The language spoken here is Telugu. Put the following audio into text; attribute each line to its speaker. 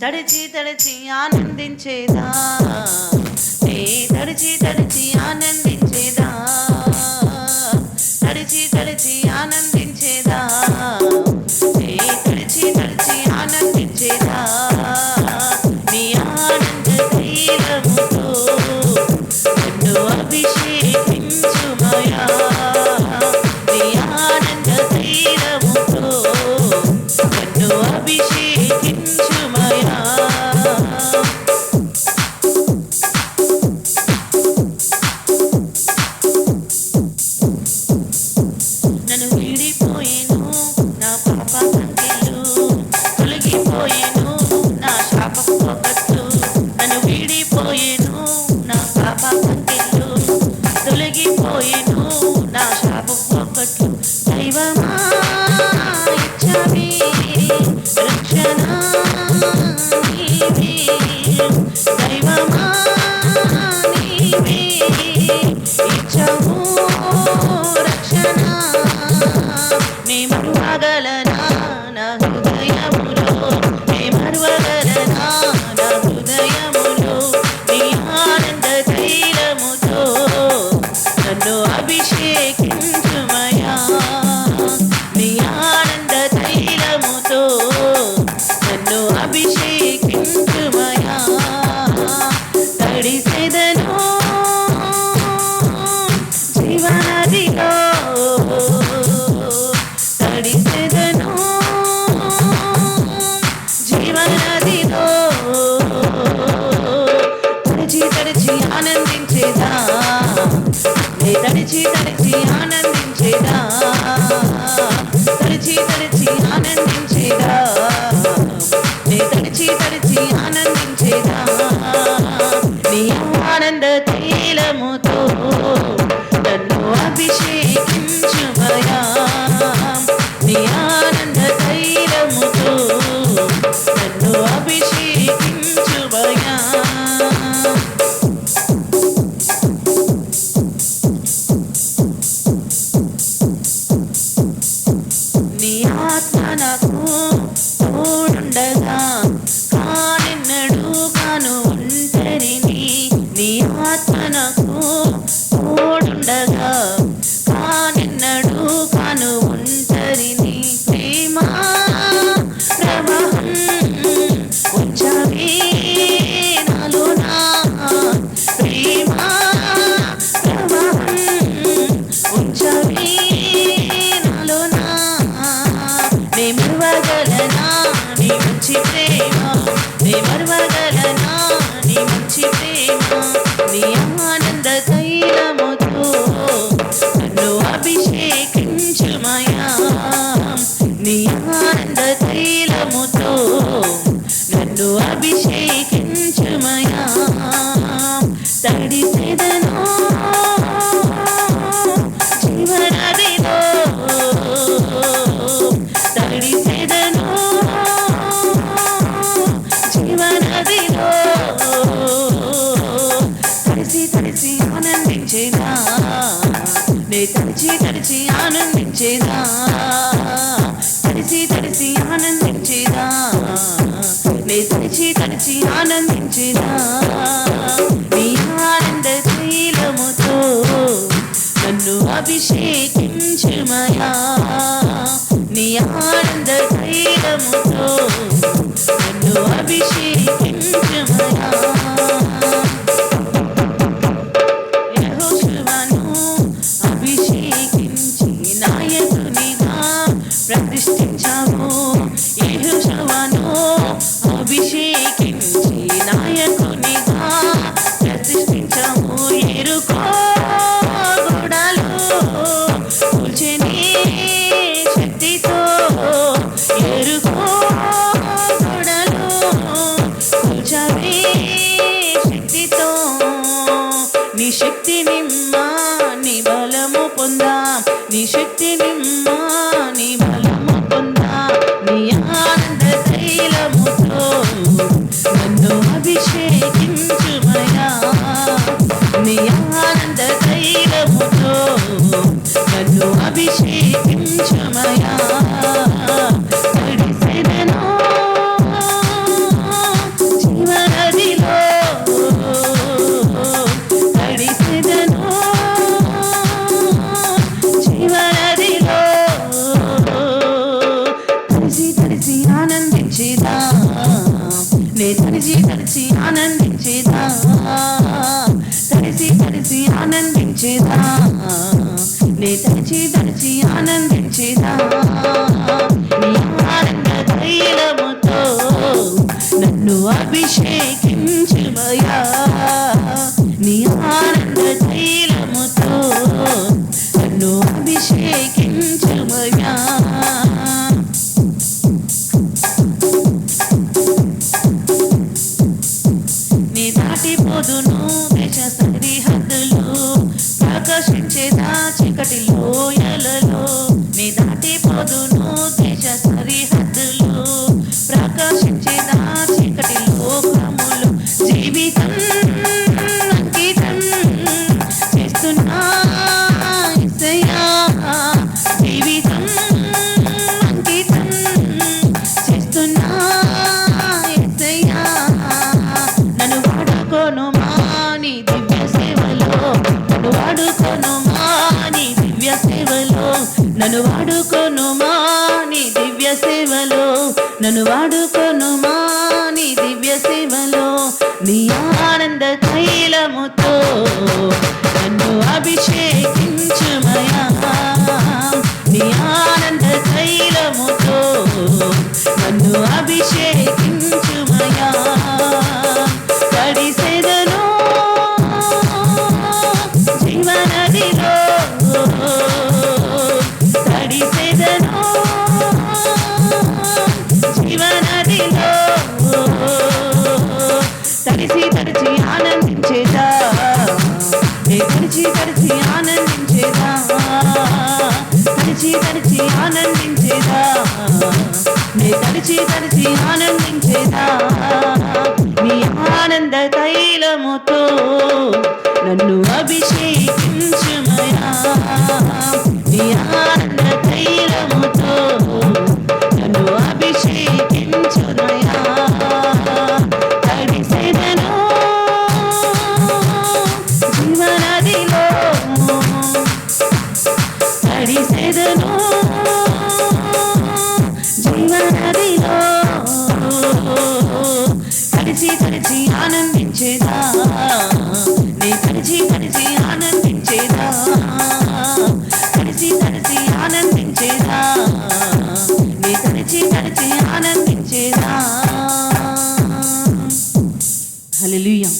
Speaker 1: తడిచి తడిచి ఆనందించేదా, నే తడిచి తడిచి ఆనందించేదా, తడిచి తడిచి ఆనందించేదా, నే తడిచి తడిచి ఆనందించేదా, నీ ఆనంద తైలముతో నన్ను అభిషేకించుమయా, నీ ఆనంద తైలముతో నన్ను అభిషేకించుమయా. నన్ను వీడిపోయేను నా పాప సంఖ్యలు, తొలగిపోయేను నా శాప పొగట్లు. నన్ను వీడిపోయేను నా పాప సంఖ్యలు, తొలగిపోయేను నా శాప పొగట్లు. దైవమా ఇచ్చావే రక్షణ నీవే, దైవమా నీవే ఇచ్చావు రక్షణ. నీ మరువగలనా నా హృదయములో, నీ మరువగలనా నా హృదయములో, నీ ఆనంద తైలముతో నన్ను అభిషేకించుమయా, నీ ఆనంద తైలముతో నన్ను అభిషేకించుమయా. తడిసెదను జీవనదిలో, తడిసెదను జీవనదిలో, తడిచి తడిచి ఆనందించేదా, నే తడిచి తడిచి ఆనందించేదా, తడిచి తడిచి ఆనందించేదా, నే తడిచి తడిచి ఆనందించేదా, నీ ఆనంద తైలముతో నన్ను అభిషేకించుమయా, నీ ఆనంద తైలముతో నన్ను అభిషేకించుమయా. నీ ఆత్మ నాకు తోడుండగా కానెన్నడూ కాను ఒంటరిని, నీ ఆత్మ నాకు తోడుండగా కానెన్నడూ కాను ఒంటరిని. ప్రేమ ప్రవాహం ఉంచవే నాలోనా, ప్రేమ ప్రవాహం ఉంచవే నాలోనా. నే మరువగలనా నీ మంచి ప్రేమ, నే మరువగలనా నీ మంచి ప్రేమ, నీ ఆనంద తైలముతో నన్ను అభిషేకించుమయా, నీ ఆనంద తైలముతో నన్ను అభిషేకించుమయా. తడిసెదను జీవనదిలో, తడిసెదను జీవనదిలో, తడిసి తడిసి ఆనందించేదా, నే తడిచి తడిచి ఆనందించేదా, తడిసి తడిసి ఆనందించేదా, నే తడిచి తడిచి ఆనందించేదా, నీ ఆనంద తైలముతో నన్ను అభిషేకించుమయా, నీ ఆనంద తైలముతో నన్ను అభిషేకించుమయా. యెహోషువను అభిషేకించి నాయకునిగా ప్రతిష్ఠించావు, యెహోషువను అభిషేకించి నాయకునిగా ప్రతిష్ఠించావు. ఎరుకో గుడాలు కూల్చెని శక్తితో, ఎరుకో గుడలు కూల్చవే శక్తితో. నీ శక్తి నిమ్మా నీ బలము పొందా, నీ శక్తి నిమ్మా నీ బలము పొందా, నీ ఆనంద తైలముతో నే తడిచి తడిచి ఆనందించేదా, తడిసి తడిసి ఆనందించేదా, నే తడిచి తడిచి ఆనందించేదా. నీ ఆనంద తైలముతో నన్ను అభిషేకించుమయా, నీ ఆనంద తైలముతో నన్ను అభిషేకించుమయా. నీ దాటిపోదును దేశ సరిహద్దులు, ప్రకాశించేదా చీకటి లోయలలో. నీ దాటిపోదును దేశ సరిహద్దులు, ప్రకాశించేదా చీకటి లోకములు. జీవితం అంకితం చేస్తున్నా యేసయ్యా, జీవితం అంకితం చేస్తున్నా యేసయ్యా. నన్ను వాడుకోనుమా నీ దివ్య సేవలో, నన్ను వాడుకోనుమా నీ దివ్య సేవలో, నన్ను వాడుకోనుమా నీ దివ్య సేవలో, నన్ను వాడుకోనుమా నీ దివ్య సేవలో. నీ ఆనంద తైలముతో నన్ను అభిషేకించుమయా, నీ ఆనంద తైలముతో నన్ను అభిషేకించుమయా. తడిసెదను జీవనదిలో, తడిసెదను జీవనదిలో, తడిసి తడిచి ఆనందించేదా, నే తడిచి తడిచి ఆనందించేదా, తడిచి తడిచి ఆనందించేదా, నే తడిచి తడిచి ఆనందించేదా. నీ ఆనంద తైలముతో నన్ను అభిషేకించుమయా, నీ ఆనంద తైలముతో నన్ను అభిషేకించుమయా. తడిసెదను జీవనదిలో, తడిసెదను జీవనదిలో, తడిచి తడిచి ఆనందించేదా, నే తడిచి తడిచి ఆనందించేదా, తడిచి తడిచి ఆనందించేదా, నే తడిచి తడిచి ఆనందించేదా. హల్లెలూయా.